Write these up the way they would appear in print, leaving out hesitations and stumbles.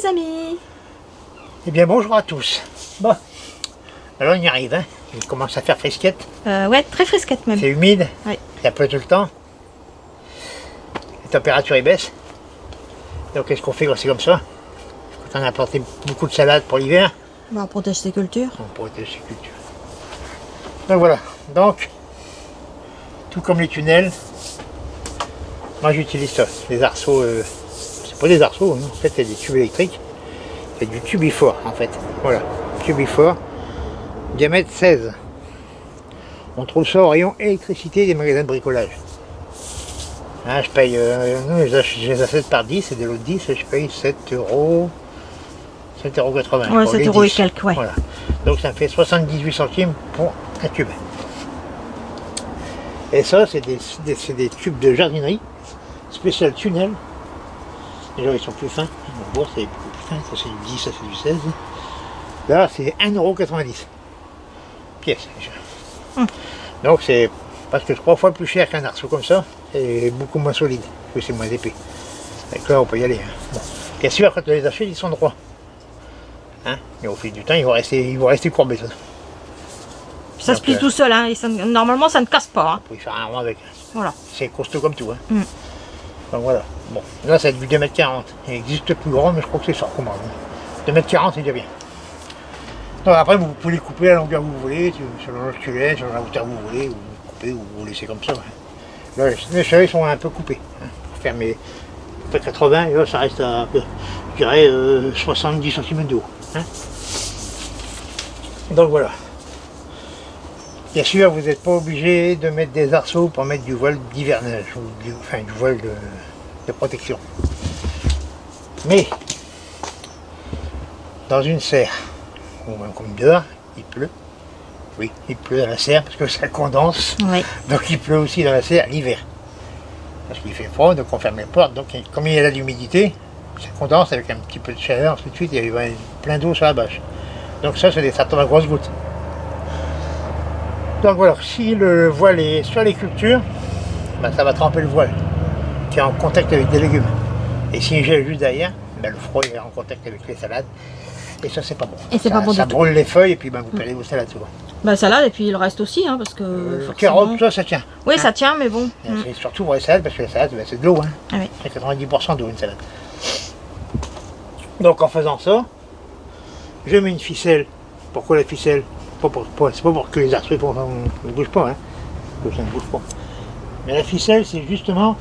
les amis. Eh bien bonjour à tous. Bon, alors on y arrive, hein. Il commence à faire fresquette. Ouais, très fresquette même. C'est humide, Ouais. il pleut tout le temps. La température est baisse. Donc qu'est-ce qu'on fait quand c'est comme ça? Quand on a planté beaucoup de salades pour l'hiver, On protège ses cultures. on protège ses cultures. Donc voilà, donc tout comme les tunnels, moi j'utilise ça, les arceaux, c'est pas des arceaux, hein. En fait c'est des tubes électriques, c'est du tubifor en fait, voilà, tubifor, diamètre 16. On trouve ça au rayon électricité des magasins de bricolage. Hein, je paye, nous je les achète par 10, c'est des lots de 10, je paye 7,80 €. Ouais, 7 € et quelques, ouais. Voilà. Donc ça me fait 78 centimes pour un tube. Et ça, c'est des tubes de jardinerie, spécial tunnel. Déjà, ils sont plus fins. Bon, c'est beaucoup plus fin. Ça, c'est du 10, ça, c'est du 16. Là, c'est 1,90 € pièce. Donc, c'est presque 3 fois plus cher qu'un arceau comme ça. Et beaucoup moins solide, parce que c'est moins épais. Donc là, on peut y aller. Hein. Bon. Bien sûr, quand on les achète, ils sont droits. Hein, et au fil du temps, ils vont rester courbés. Ça se plie tout seul, hein. Normalement ça ne casse pas. Hein. Pour y faire un rond avec. Voilà. C'est costaud comme tout. Hein. Donc voilà. Bon, là c'est du 2,40 m. Il existe plus grand, mais je crois que c'est ça. 2,40 m, c'est déjà bien. Donc après, vous pouvez les couper à la longueur que vous voulez, sur le tunnel, sur la hauteur que vous voulez, ou vous coupez, ou vous laissez comme ça. Hein. Là, les cheveux sont un peu coupés. Hein, pour faire mes 80, et là ça reste à, je dirais, 70 cm de haut. Hein. Donc voilà. Bien sûr, vous n'êtes pas obligé de mettre des arceaux pour mettre du voile d'hivernage, ou du voile de protection. Mais, dans une serre, ou comme dehors, il pleut. Oui, il pleut dans la serre parce que ça condense. Oui. Donc il pleut aussi dans la serre l'hiver. Parce qu'il fait froid, donc on ferme les portes. Donc comme il y a de l'humidité, ça condense avec un petit peu de chaleur, tout de suite, il y a plein d'eau sur la bâche. Donc ça tombe à grosses gouttes. Donc voilà, si le voile est sur les cultures, ben ça va tremper le voile qui est en contact avec des légumes. Et s'il gèle juste derrière, ben le froid est en contact avec les salades. Et ça c'est pas bon. Et c'est pas bon du tout. Ça brûle les feuilles et puis ben, vous perdez vos salades souvent. Bah salade et puis le reste aussi, hein, parce que Carottes, ça tient. Oui, hein. ça tient, mais bon. C'est surtout pour les salades, parce que les salades, ben, c'est de l'eau. Hein. Ah oui. C'est 90% d'eau une salade. Donc en faisant ça, je mets une ficelle. Pourquoi la ficelle? C'est pas pour que les arceaux ne bougent pas, hein, que ça ne bouge pas. Mais la ficelle, c'est justement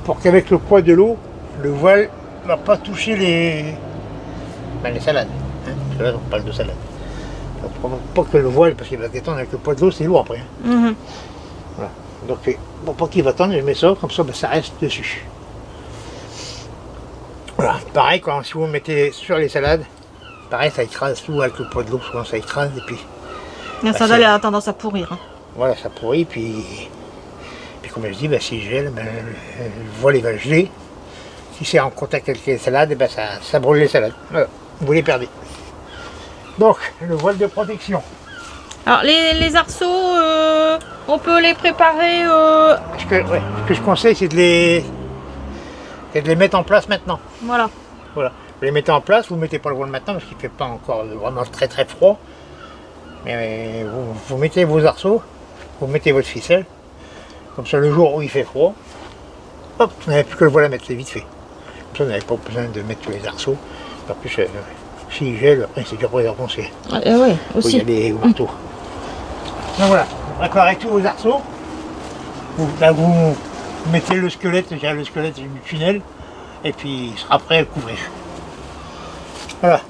pour qu'avec le poids de l'eau, le voile ne va pas toucher les salades. Hein, parce que là, on parle de salade. Donc, pas que le voile, parce qu'il va détendre avec le poids de l'eau, c'est lourd après. Hein. Voilà. Donc, pour pas qu'il va tendre, je mets ça, comme ça, ben, ça reste dessus. Voilà. Pareil, si vous mettez sur les salades, pareil, ça écrase tout avec le poids de l'eau, souvent ça écrase et puis... La salade a tendance à pourrir. Hein. Voilà, ça pourrit, puis comme je dis, ben, si je gèle, ben, le voile il va geler. Si c'est en contact avec les salades, ben, ça brûle les salades. Voilà, vous les perdez. Donc, le voile de protection. Alors les arceaux, on peut les préparer... Ce que je conseille, c'est de les mettre en place maintenant. Voilà. Voilà. Vous les mettez en place, vous ne mettez pas le voile maintenant parce qu'il ne fait pas encore vraiment très très froid. Mais vous mettez vos arceaux, vous mettez votre ficelle. Comme ça, le jour où il fait froid, hop, vous n'avez plus que le voile à mettre, c'est vite fait. Comme ça, vous n'avez pas besoin de mettre tous les arceaux. En plus, s'il gèle, après c'est dur pour les reponcer. Oui, aussi. Il y a des marteaux. Donc voilà, vous préparez tous vos arceaux. Vous mettez le squelette du tunnel, et puis il sera prêt à le couvrir. Voilà.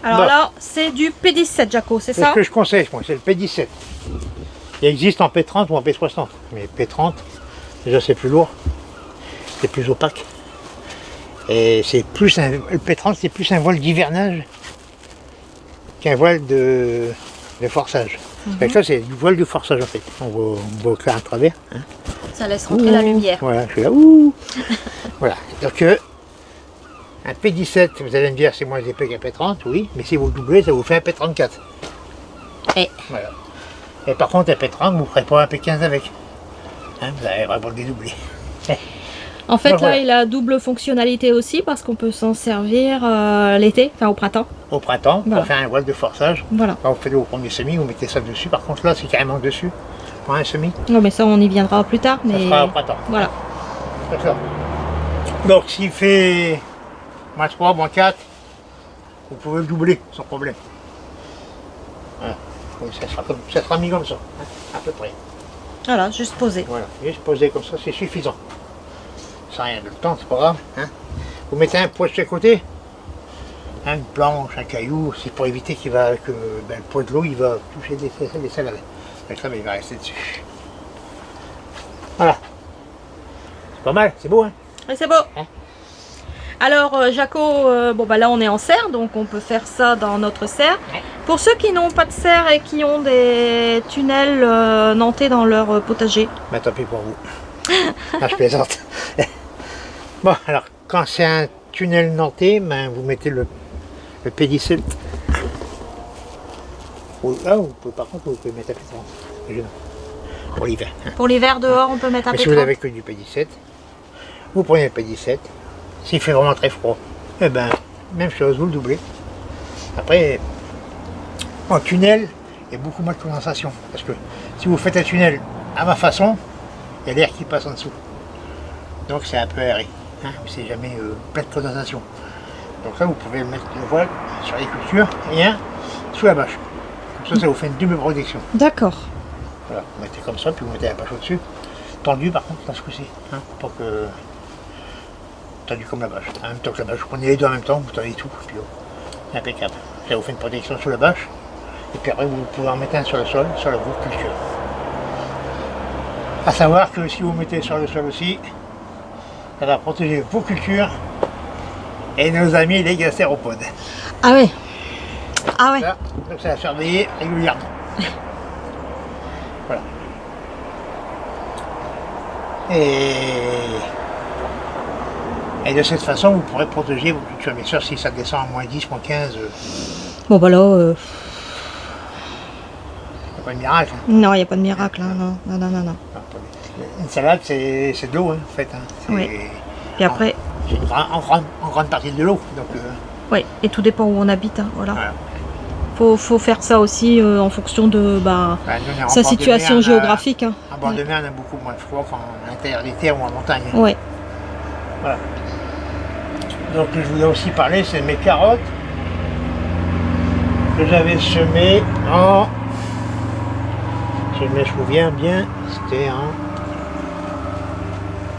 Alors là, c'est du P17, Jaco, c'est ça? C'est ce que je conseille, moi, c'est le P17. Il existe en P30 ou en P60, mais P30, déjà c'est plus lourd, c'est plus opaque. Et c'est plus le P30, c'est plus un voile d'hivernage qu'un voile de forçage. Donc ça, c'est du voile de forçage en fait. On va clair à travers. Hein. Ça laisse rentrer la lumière. Voilà, je suis là. Ouh. Voilà. Donc un P17, vous allez me dire c'est moins épais qu'un P30, oui, mais si vous le doublez, ça vous fait un P34. Et voilà. Et par contre, un P30, vous ne ferez pas un P15 avec. Hein, vous allez vraiment le dédoubler. En fait, Donc, là, voilà. il a double fonctionnalité aussi parce qu'on peut s'en servir l'été, enfin au printemps. Au printemps, Voilà. pour faire un voile de forçage. Voilà. Quand vous faites vos premiers semis, vous mettez ça dessus. Par contre, là, c'est carrément dessus pour un semis. Non, mais ça, on y viendra plus tard. Ça Mais sera au printemps. voilà. D'accord. Donc, s'il fait -3, -4, vous pouvez le doubler sans problème. Voilà. Donc, ça sera mis comme ça, hein, à peu près. Voilà, juste poser. Voilà, juste poser comme ça, c'est suffisant. Sans rien de le temps, c'est pas grave. Hein. Vous mettez un poids de chaque côté, hein, une planche, un caillou, c'est pour éviter que le poids de l'eau il va toucher des salades. Donc là, il va rester dessus. Voilà. C'est pas mal, c'est beau, hein. Et c'est beau. Hein. Alors, Jaco, bon bah là on est en serre, donc on peut faire ça dans notre serre. Ouais. Pour ceux qui n'ont pas de serre et qui ont des tunnels nantais dans leur potager. Bah tant pis pour vous. Ah, je plaisante. Bon, alors, quand c'est un tunnel nantais, ben, vous mettez le P17. Là, par contre, vous pouvez mettre à P30. Pour l'hiver. Hein. Pour l'hiver dehors, on peut mettre un Mais P30. si vous n'avez que du P17, vous prenez le P17. S'il fait vraiment très froid, eh ben, même chose, vous le doublez. Après, en tunnel, il y a beaucoup moins de condensation. Parce que si vous faites un tunnel à ma façon, il y a l'air qui passe en dessous. Donc c'est un peu aéré. Hein, c'est jamais plein de condensation. Donc là, vous pouvez mettre le voile sur les cultures et un sous la bâche. Comme ça, ça vous fait une double protection. D'accord. Voilà, vous mettez comme ça, puis vous mettez la bâche au-dessus. Tendu par contre, dans ce coup-ci. Hein, pour que. Tendu comme la bâche. En même temps que la bâche. Vous prenez les deux en même temps, vous tendez tout, puis impeccable. Ça vous fait une protection sous la bâche. Et puis après, vous pouvez en mettre un sur le sol, sur la voûte culture. A savoir que si vous mettez sur le sol aussi, ça va protéger vos cultures et nos amis les gastéropodes. Ah ouais. Ah ouais. Là, donc ça va surveiller régulièrement. Voilà. Et de cette façon, vous pourrez protéger vos cultures. Bien sûr, si ça descend à -10, -15, Bon bah là, c'est pas un miracle. Hein. non, il n'y a pas de miracle. Hein. Non, non, non, non, non. Une salade, c'est de l'eau, hein, en fait. Hein. Oui. Puis après, C'est en grande partie de l'eau. Donc, oui, et tout dépend où on habite. Hein, voilà. voilà. Faut faire ça aussi en fonction de Bah, nous, on est en sa bord de situation mer, géographique. Hein. En bord de mer, on a beaucoup moins de froid qu'en l'intérieur des terres ou en montagne. Hein. Ouais. Voilà. Donc je voulais aussi parler, c'est mes carottes que j'avais semées en, si je me souviens bien, c'était en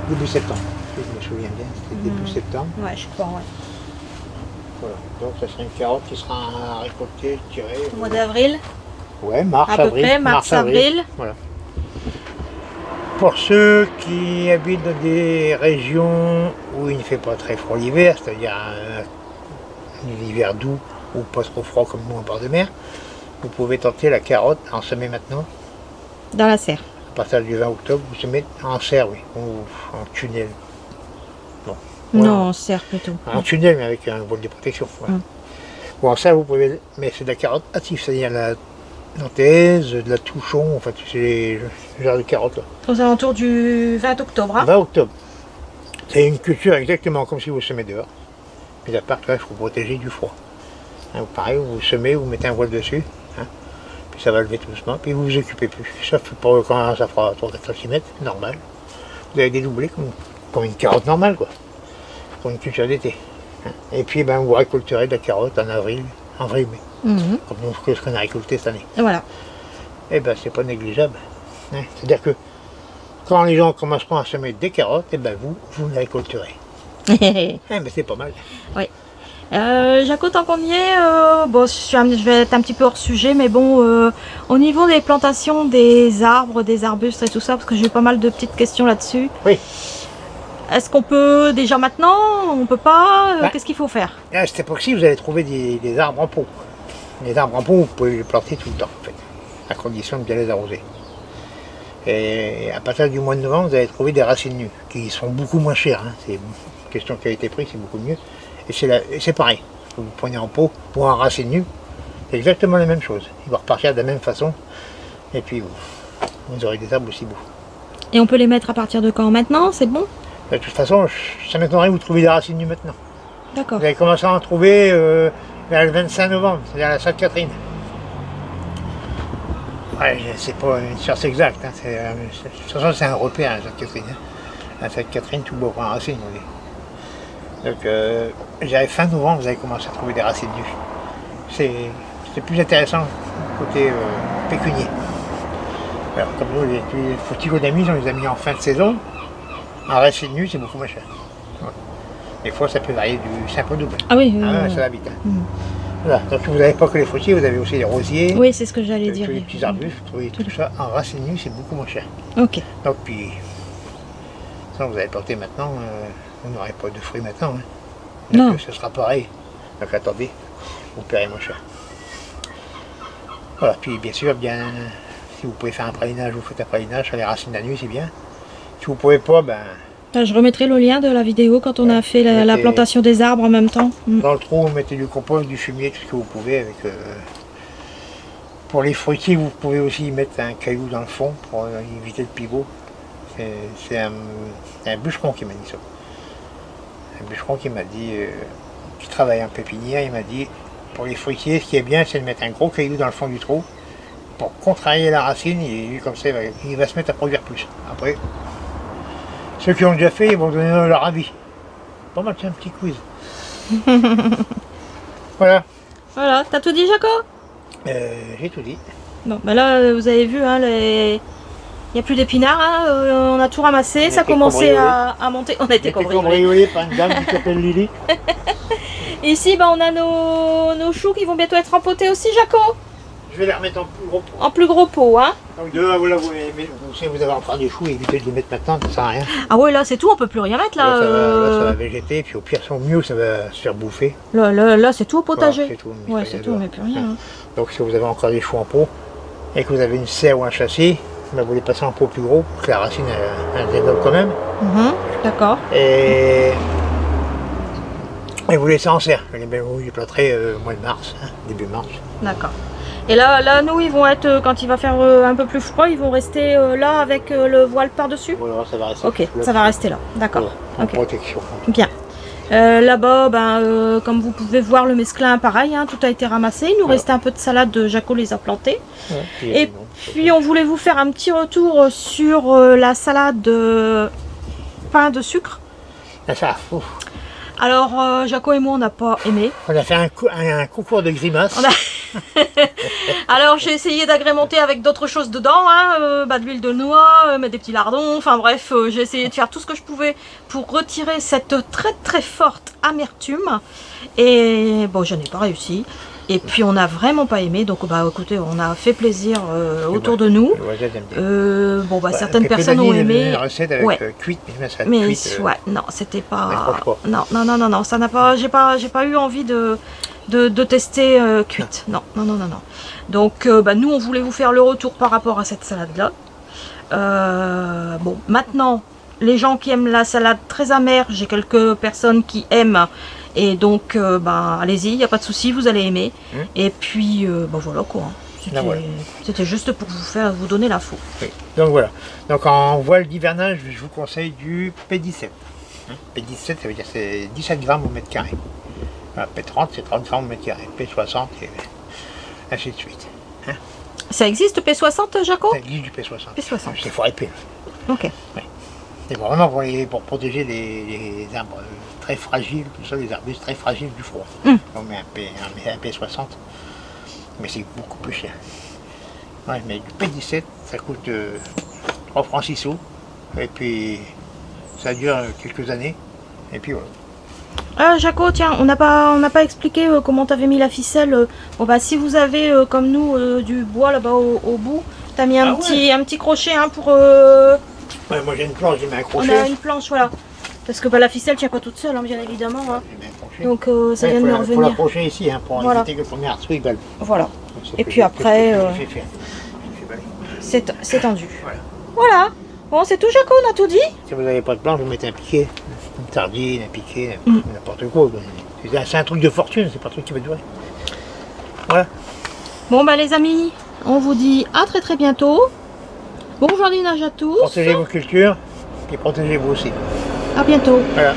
début septembre. Si je me souviens bien, c'était début septembre. Ouais, je crois, ouais. Voilà. Donc ça sera une carotte qui sera récoltée, je dirais. Au mois d'avril, Ouais, mars, à peu avril. près, mars-avril. Voilà. Pour ceux qui habitent dans des régions où il ne fait pas très froid l'hiver, c'est-à-dire l'hiver doux ou pas trop froid comme nous en bord de mer, vous pouvez tenter la carotte en semer maintenant. Dans la serre. À partir du 20 octobre, vous semez en serre, oui, ou en tunnel. Bon. Non, en serre plutôt. En tunnel, mais avec un voile de protection. Voilà. Ou en serre, vous pouvez, mais c'est de la carotte active, c'est-à-dire la nantaise, de la touchon, enfin, c'est les genres de carottes là. Aux alentours du 20 octobre. Hein. 20 octobre. C'est une culture exactement comme si vous semez dehors. Mais à part que là, il faut protéger du froid. Hein, pareil, vous semez, vous mettez un voile dessus, hein, puis ça va lever tout doucement, puis vous vous occupez plus. Sauf pour quand ça fera 3-4 cm, normal. Vous allez dédoubler comme une carotte normale, quoi. Comme une culture d'été. Hein. Et puis ben, vous récolterez de la carotte en avril, mai. Mhm. Comme nous, ce qu'on a récolté cette année. Et voilà. Eh ben c'est pas négligeable. Hein. C'est-à-dire que quand les gens commenceront à semer des carottes, eh ben vous les récolterez. Eh ben c'est pas mal. Oui. Jaco, tant qu'on y est, bon, je vais être un petit peu hors sujet, mais bon, au niveau des plantations des arbres, des arbustes et tout ça, parce que j'ai eu pas mal de petites questions là-dessus. Oui. Est-ce qu'on peut déjà maintenant? On peut pas? Bah. Qu'est-ce qu'il faut faire? À cette époque-ci, vous allez trouver des arbres en pot. Les arbres en pot, vous pouvez les planter tout le temps, en fait, à condition de bien les arroser. Et à partir du mois de novembre, vous allez trouver des racines nues, qui sont beaucoup moins chères. Hein. C'est une question qui a été prise, c'est beaucoup mieux. Et c'est pareil, vous prenez en pot ou en racines nues, c'est exactement la même chose. Il va repartir de la même façon, et puis vous aurez des arbres aussi beaux. Et on peut les mettre à partir de quand? Maintenant? C'est bon? De toute façon, ça m'étonnerait que vous trouviez des racines nues maintenant. D'accord. Vous avez commencé à en trouver vers le 25 novembre, c'est-à-dire la Sainte-Catherine. Ouais, c'est pas une science exacte, hein. De toute façon, c'est un repère, la Sainte-Catherine. Hein. La Sainte-Catherine, tout beau en racines, on dit. Donc, j'avais fin novembre, vous avez commencé à trouver des racines nues. C'est plus intéressant côté pécunier. Alors, comme nous, les photigodamies, on les a mis en fin de saison. En racines nues, c'est beaucoup moins cher. Ouais. Des fois, ça peut varier du simple au double. Ah oui, Ça va vite. Hein. Voilà. Donc, vous n'avez pas que les fruitiers, vous avez aussi les rosiers. oui, c'est ce que j'allais dire. Tous les petits arbustes, vous trouvez tout ça en racines nues, c'est beaucoup moins cher. Ok. Donc, puis, ça, vous avez planté maintenant, vous n'aurez pas de fruits maintenant. Hein. Donc, Non. ce sera pareil. Donc, attendez, vous paierez moins cher. Voilà, puis bien sûr, si vous pouvez faire un pralinage, vous faites un pralinage sur les racines de la nuit, c'est bien. Si vous ne pouvez pas, ben, Je remettrai le lien de la vidéo quand on a fait la plantation des arbres en même temps. dans le trou, vous mettez du compost, du fumier, tout ce que vous pouvez. Pour les fruitiers, vous pouvez aussi mettre un caillou dans le fond pour éviter le pivot. C'est un bûcheron qui m'a dit ça. Un bûcheron qui m'a dit, qui travaille en pépinière, il m'a dit, pour les fruitiers, ce qui est bien, c'est de mettre un gros caillou dans le fond du trou pour contrarier la racine, et lui, comme ça, il va se mettre à produire plus. Après, ceux qui ont déjà fait, ils vont donner leur avis. Pas mal, c'est un petit quiz. Voilà, Voilà, t'as tout dit, Jaco? j'ai tout dit. Bon, bah là, vous avez vu, hein, il n'y a plus d'épinards, hein, on a tout ramassé, On ça a était commencé cambriolés. à monter. On a été J'ai été cambriolés. cambriolé par une dame qui s'appelle Lily. Ici, bah, on a nos choux qui vont bientôt être empotés aussi, Jaco. Je vais les remettre en plus gros pot. En plus gros pot, hein. Donc de là, vous avez encore des choux, évitez de les mettre maintenant, ça sert à rien. Ah ouais, là, c'est tout, on peut plus rien mettre, là. Là, ça va végéter, puis au pire, au mieux, ça va se faire bouffer. Là, c'est tout au potager. Voilà, c'est tout, on met Ouais, pas c'est les tout, on doigts. met plus rien. hein. Donc si vous avez encore des choux en pot, et que vous avez une serre ou un châssis, ben, vous les passez en pot plus gros, pour que la racine, elle développe quand même. D'accord. Et vous laissez en serre. Vous les planterez au mois de mars, hein, début mars. D'accord. Et là, nous, ils vont être, quand il va faire un peu plus froid, ils vont rester là avec le voile par-dessus. Voilà, ça va rester. Ok, ça va rester là. D'accord. Voilà, en Ok. protection. Bien. Là-bas, comme vous pouvez voir, le mesclin, pareil, hein, tout a été ramassé. Il nous Voilà. restait un peu de salade, Jaco les a plantés. Ouais, Et puis, on voulait vous faire un petit retour sur la salade pain de sucre. Ah, ça, ouf. Alors, Jaco et moi, on n'a pas aimé. On a fait un concours de grimaces. Alors, j'ai essayé d'agrémenter avec d'autres choses dedans, hein, de l'huile de noix, mettre des petits lardons, enfin bref, j'ai essayé de faire tout ce que je pouvais pour retirer cette très très forte amertume. Et bon, je n'ai pas réussi. Et puis, on n'a vraiment pas aimé, donc écoutez, on a fait plaisir autour de nous. Ouais, j'aime bien. Ouais, Certaines Pépé personnes Dany, ont il a donné aimé. une recette avec Ouais. cuite, mais ça Mais cuite. ouais, non, c'était pas. accroche pas. Non, ça n'a pas. J'ai pas eu envie de tester cuite. Non. Donc, nous, on voulait vous faire le retour par rapport à cette salade-là. Bon, maintenant, les gens qui aiment la salade très amère, j'ai quelques personnes qui aiment. Et donc, allez-y, il n'y a pas de souci, vous allez aimer. Et puis, voilà quoi. Voilà. C'était juste pour vous donner l'info. Oui. Donc voilà. Donc en voile d'hivernage, je vous conseille du P17. P17, ça veut dire c'est 17 grammes au mètre carré. Voilà, P30, c'est 30 grammes au mètre carré. P60, et ainsi de suite. Ça existe P60, Jaco? Ça existe du P60. P60. C'est fort épais. Ok. C'est vraiment pour protéger les arbres très fragiles, tout ça, les arbustes très fragiles du froid. On met un P60, mais c'est beaucoup plus cher. Ouais, mais du P17, ça coûte 3 francs 6 sous, et puis ça dure quelques années, et puis voilà. Jaco, tiens, on n'a pas expliqué comment tu avais mis la ficelle. Si vous avez, comme nous, du bois là-bas au bout, tu as mis un petit crochet pour... Ouais, moi j'ai une planche, j'ai mis un crochet. On a une planche, voilà. Parce que la ficelle tient pas toute seule, hein, bien évidemment. Hein. J'ai mis un crochet. Donc ça vient de me Il faut revenir. l'accrocher ici, pour Voilà. éviter que le premier arceau il balle. Voilà. Donc, c'est Et ce puis après, j'ai fait baller. c'est tendu. Voilà. Voilà. Bon, c'est tout, Jaco, on a tout dit. Si vous n'avez pas de planche, vous mettez un piquet, une sardine, un piquet, n'importe quoi. C'est un truc de fortune, c'est pas un truc qui va durer. Voilà. Bon, les amis, on vous dit à très très bientôt. Bon jardinage à tous. Protégez vos cultures, et protégez-vous aussi. À bientôt. Voilà.